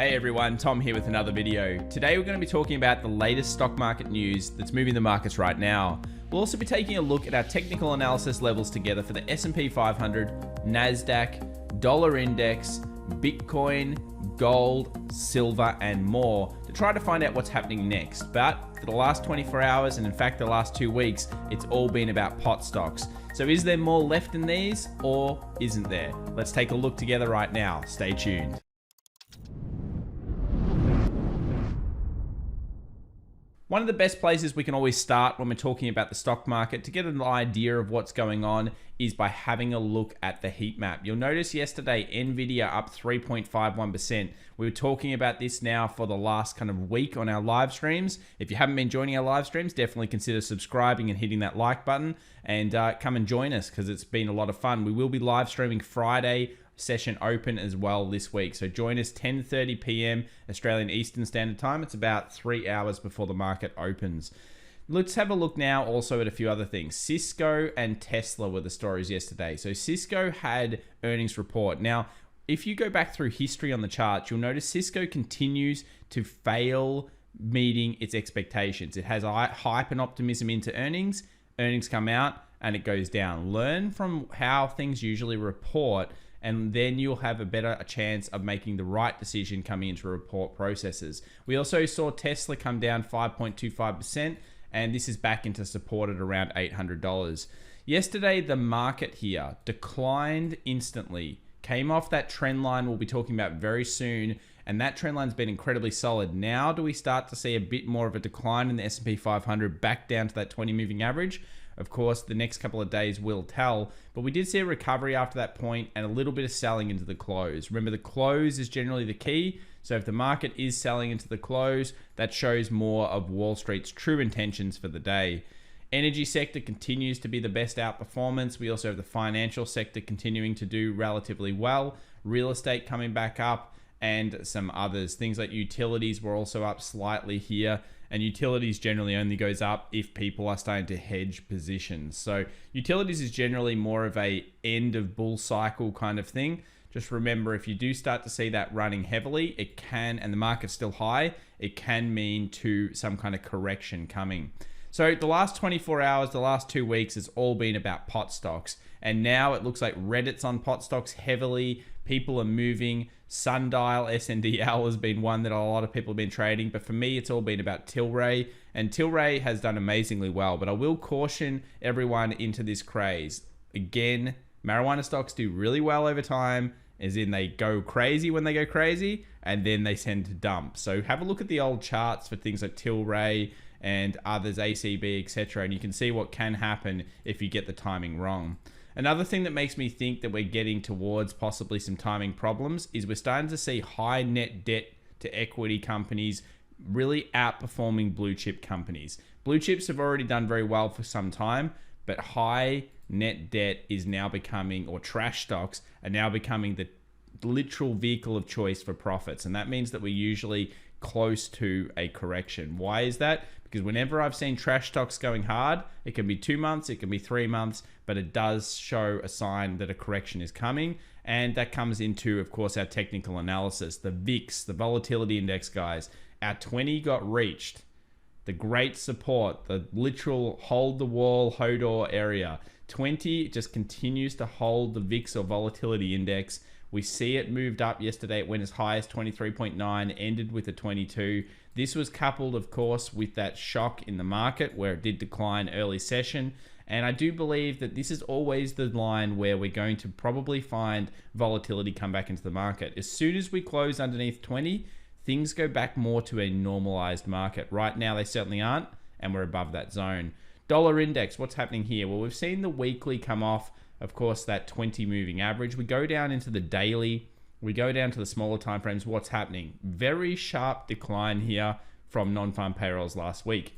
Hey everyone, Tom here with another video. Today we're going to be talking about the latest stock market news that's moving the markets right now. We'll also be taking a look at our technical analysis levels together for the S&P 500, NASDAQ, dollar index, Bitcoin, gold, silver, and more to try to find out what's happening next. But for the last 24 hours, and in fact the last 2 weeks, it's all been about pot stocks. So is there more left in these or isn't there? Let's take a look together right now. Stay tuned. One of the best places we can always start when we're talking about the stock market to get an idea of what's going on is by having a look at the heat map. You'll notice yesterday, Nvidia up 3.51%. We were talking about this now for the last kind of week on our live streams. If you haven't been joining our live streams, definitely consider subscribing and hitting that like button and come and join us because it's been a lot of fun. We will be live streaming Friday session open as well this week. So join us 10:30 p.m. Australian Eastern Standard Time. It's about 3 hours before the market opens. Let's have a look now also at a few other things. Cisco and Tesla were the stories yesterday. So Cisco had earnings report. Now, if you go back through history on the charts, you'll notice Cisco continues to fail meeting its expectations. It has hype and optimism into earnings. Earnings come out and it goes down. Learn from how things usually report, and then you'll have a better chance of making the right decision coming into report processes. We also saw Tesla come down 5.25%, and this is back into support at around $800. Yesterday, the market here declined instantly, came off that trend line we'll be talking about very soon, and that trend line's been incredibly solid. Now do we start to see a bit more of a decline in the S&P 500 back down to that 20 moving average? Of course, the next couple of days will tell, but we did see a recovery after that point and a little bit of selling into the close. Remember, the close is generally the key. So if the market is selling into the close, that shows more of Wall Street's true intentions for the day. Energy sector continues to be the best outperformance. We also have the financial sector continuing to do relatively well. Real estate coming back up and some others. Things like utilities were also up slightly here. And utilities generally only goes up if people are starting to hedge positions. So utilities is generally more of a end of bull cycle kind of thing. Just remember, if you do start to see that running heavily, it can, and the market's still high, it can mean to some kind of correction coming. So the last 24 hours, the last 2 weeks has all been about pot stocks. And now it looks like Reddit's on pot stocks heavily. People are moving. Sundial, SNDL has been one that a lot of people have been trading. But for me, it's all been about Tilray. And Tilray has done amazingly well. But I will caution everyone into this craze. Again, marijuana stocks do really well over time, as in they go crazy when they go crazy, and then they tend to dump. So have a look at the old charts for things like Tilray and others, ACB, etc. And you can see what can happen if you get the timing wrong. Another thing that makes me think that we're getting towards possibly some timing problems is we're starting to see high net debt to equity companies really outperforming blue chip companies. Blue chips have already done very well for some time, but high net debt is now becoming, or trash stocks are now becoming the literal vehicle of choice for profits. And that means that we're usually close to a correction. Why is that? Because whenever I've seen trash stocks going hard, it can be 2 months, it can be 3 months, but it does show a sign that a correction is coming. And that comes into, of course, our technical analysis. The VIX, the volatility index, guys, our 20 got reached. The great support, the literal hold the wall, HODOR area. 20 just continues to hold the VIX or volatility index. We see it moved up yesterday. It went as high as 23.9, ended with a 22. This was coupled, of course, with that shock in the market where it did decline early session. And I do believe that this is always the line where we're going to probably find volatility come back into the market. As soon as we close underneath 20, things go back more to a normalized market. Right now, they certainly aren't, and we're above that zone. Dollar index, what's happening here? Well, we've seen the weekly come off, of course, that 20 moving average. We go down into the daily. We go down to the smaller time frames. What's happening? Very sharp decline here from non-farm payrolls last week.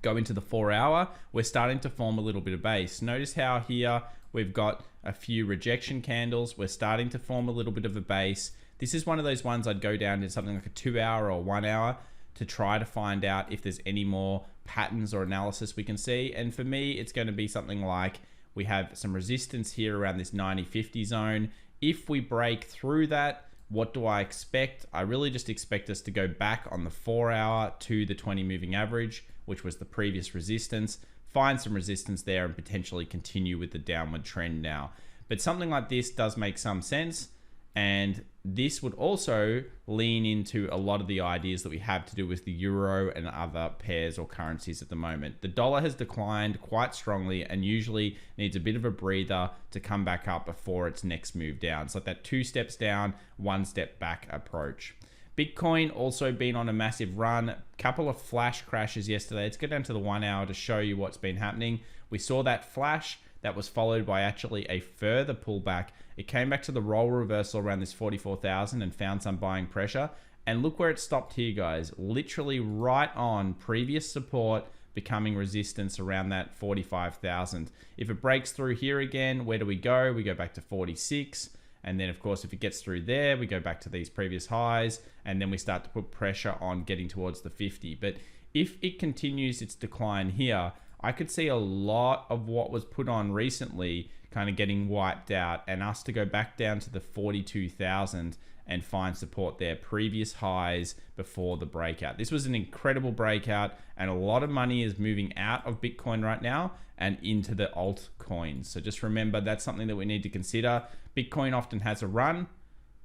Go into the 4 hour. We're starting to form a little bit of base. Notice how here we've got a few rejection candles. We're starting to form a little bit of a base. This is one of those ones I'd go down to something like a 2 hour or 1 hour to try to find out if there's any more patterns or analysis we can see. And for me, it's going to be something like we have some resistance here around this 90-50 zone. If we break through that, What do I expect? I really just expect us to go back on the 4 hour to the 20 moving average, which was the previous resistance, find some resistance there and potentially continue with the downward trend now. But something like this does make some sense. And this would also lean into a lot of the ideas that we have to do with the euro and other pairs or currencies at the moment. The dollar has declined quite strongly and usually needs a bit of a breather to come back up before its next move down. It's like that 2 steps down, 1 step back approach. Bitcoin also been on a massive run, couple of flash crashes yesterday. Let's go down to the 1 hour to show you what's been happening. We saw that flash. That was followed by actually a further pullback. It came back to the roll reversal around this 44,000 and found some buying pressure. And look where it stopped here, guys. Literally right on previous support, becoming resistance around that 45,000. If it breaks through here again, where do we go? We go back to 46. And then, of course, if it gets through there, we go back to these previous highs. And then we start to put pressure on getting towards the 50. But if it continues its decline here, I could see a lot of what was put on recently kind of getting wiped out and us to go back down to the 42,000 and find support there, previous highs before the breakout. This was an incredible breakout and a lot of money is moving out of Bitcoin right now and into the altcoins. So just remember that's something that we need to consider. Bitcoin often has a run,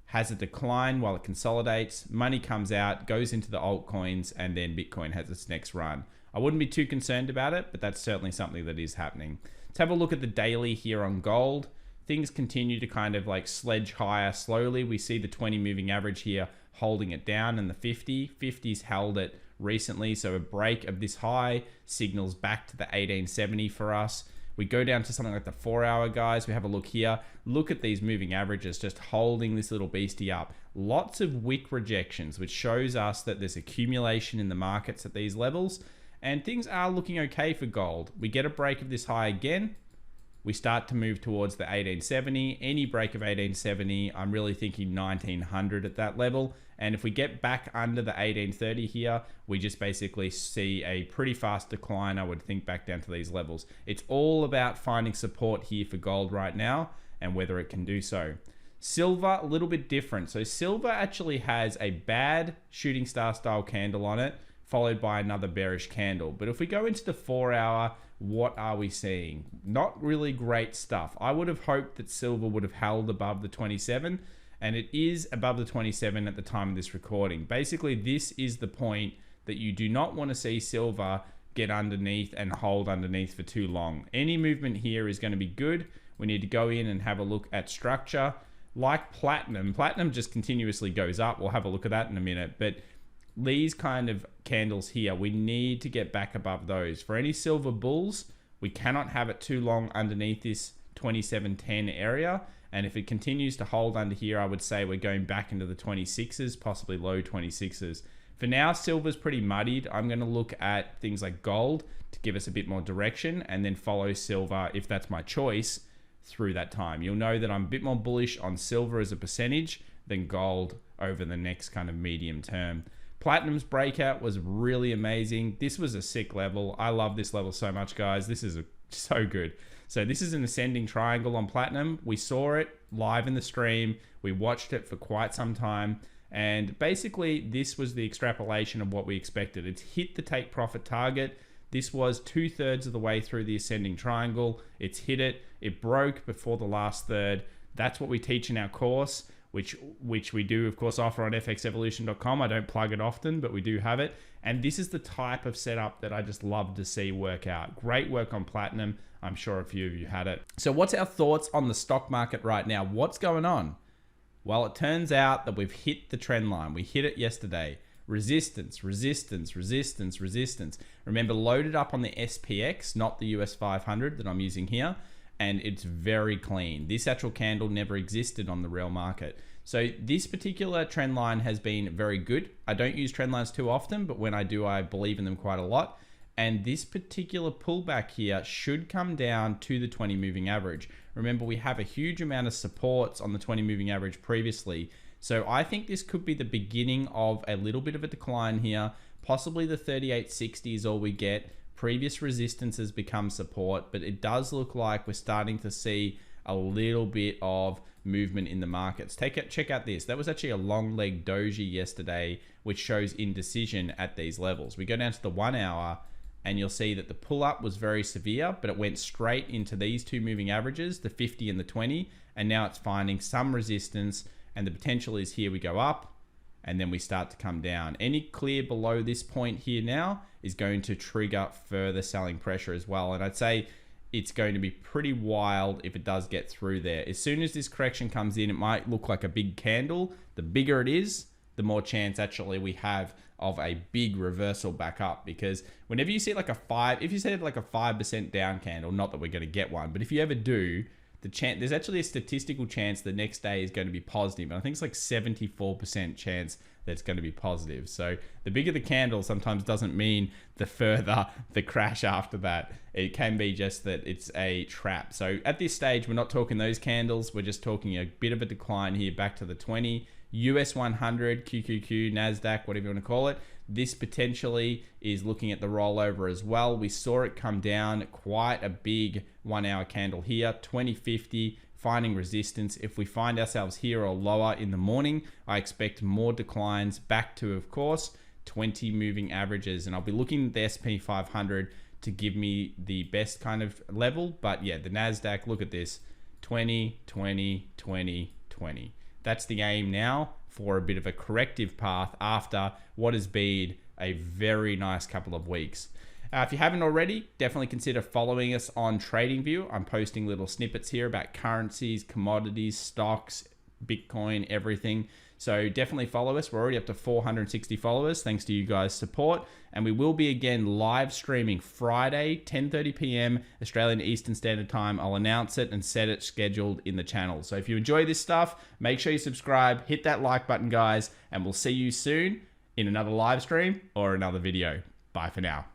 has a decline while it consolidates, money comes out, goes into the altcoins, and then Bitcoin has its next run. I wouldn't be too concerned about it, but that's certainly something that is happening. Let's have a look at the daily here on gold. Things continue to kind of like sledge higher slowly. We see the 20 moving average here holding it down, and the 50's held it recently. So a break of this high signals back to the 1870 for us. We go down to something like the 4 hour, guys. We have a look here. Look at these moving averages just holding this little beastie up. Lots of wick rejections, which shows us that there's accumulation in the markets at these levels. And things are looking okay for gold. We get a break of this high again. We start to move towards the 1870. Any break of 1870, I'm really thinking 1900 at that level. And if we get back under the 1830 here, we just basically see a pretty fast decline, I would think, back down to these levels. It's all about finding support here for gold right now and whether it can do so. Silver, a little bit different. So silver actually has a bad shooting star style candle on it, followed by another bearish candle. But if we go into the 4 hour, what are we seeing? Not really great stuff. I would have hoped that silver would have held above the 27, and it is above the 27 at the time of this recording. Basically, this is the point that you do not want to see silver get underneath and hold underneath for too long. Any movement here is going to be good. We need to go in and have a look at structure. Like platinum just continuously goes up. We'll have a look at that in a minute. But these kind of candles here, we need to get back above those. For any silver bulls, we cannot have it too long underneath this 2710 area. And if it continues to hold under here, I would say we're going back into the 26s, possibly low 26s. For now, silver's pretty muddied. I'm going to look at things like gold to give us a bit more direction and then follow silver, if that's my choice, through that time. You'll know that I'm a bit more bullish on silver as a percentage than gold over the next kind of medium term. Platinum's breakout was really amazing. This was a sick level. I love this level so much, guys. This is so good. So this is an ascending triangle on platinum. We saw it live in the stream. We watched it for quite some time. And basically, this was the extrapolation of what we expected. It's hit the take profit target. This was 2/3 of the way through the ascending triangle. It's hit it. It broke before the last third. That's what we teach in our course, which we do, of course, offer on fxevolution.com. I don't plug it often, but we do have it. And this is the type of setup that I just love to see work out. Great work on platinum. I'm sure a few of you had it. So what's our thoughts on the stock market right now? What's going on? Well, it turns out that we've hit the trend line. We hit it yesterday. Resistance, resistance, resistance, resistance. Remember, loaded up on the SPX, not the US 500 that I'm using here. And it's very clean. This actual candle never existed on the real market. So this particular trend line has been very good. I don't use trend lines too often, but when I do, I believe in them quite a lot. And this particular pullback here should come down to the 20 moving average. Remember, we have a huge amount of supports on the 20 moving average previously. So I think this could be the beginning of a little bit of a decline here. Possibly the 3860 is all we get. Previous resistances become support, but it does look like we're starting to see a little bit of movement in the markets. Check out this. That was actually a long leg doji yesterday, which shows indecision at these levels. We go down to the 1 hour and you'll see that the pull up was very severe, but it went straight into these two moving averages, the 50 and the 20, and now it's finding some resistance, and the potential is here we go up and then we start to come down. Any clear below this point here now is going to trigger further selling pressure as well. And I'd say it's going to be pretty wild if it does get through there. As soon as this correction comes in, it might look like a big candle. The bigger it is, the more chance actually we have of a big reversal back up, because whenever you see like if you see like a 5% down candle, not that we're going to get one, but if you ever do, there's actually a statistical chance the next day is going to be positive. And I think it's like 74% chance that's going to be positive. So the bigger the candle sometimes doesn't mean the further the crash after that. It can be just that it's a trap. So at this stage, we're not talking those candles. We're just talking a bit of a decline here back to the 20. US 100, QQQ, NASDAQ, whatever you want to call it. This potentially is looking at the rollover as well. We saw it come down quite a big 1 hour candle here, 2050, finding resistance. If we find ourselves here or lower in the morning, I expect more declines back to, of course, 20 moving averages. And I'll be looking at the SP 500 to give me the best kind of level. But yeah, the NASDAQ, look at this, 20, 20, 20, 20. That's the aim now for a bit of a corrective path after what has been a very nice couple of weeks. If you haven't already, definitely consider following us on TradingView. I'm posting little snippets here about currencies, commodities, stocks, Bitcoin, everything. So definitely follow us. We're already up to 460 followers thanks to you guys' support. And we will be again live streaming Friday, 10:30 p.m. Australian Eastern Standard Time. I'll announce it and set it scheduled in the channel. So if you enjoy this stuff, make sure you subscribe, hit that like button, guys, and we'll see you soon in another live stream or another video. Bye for now.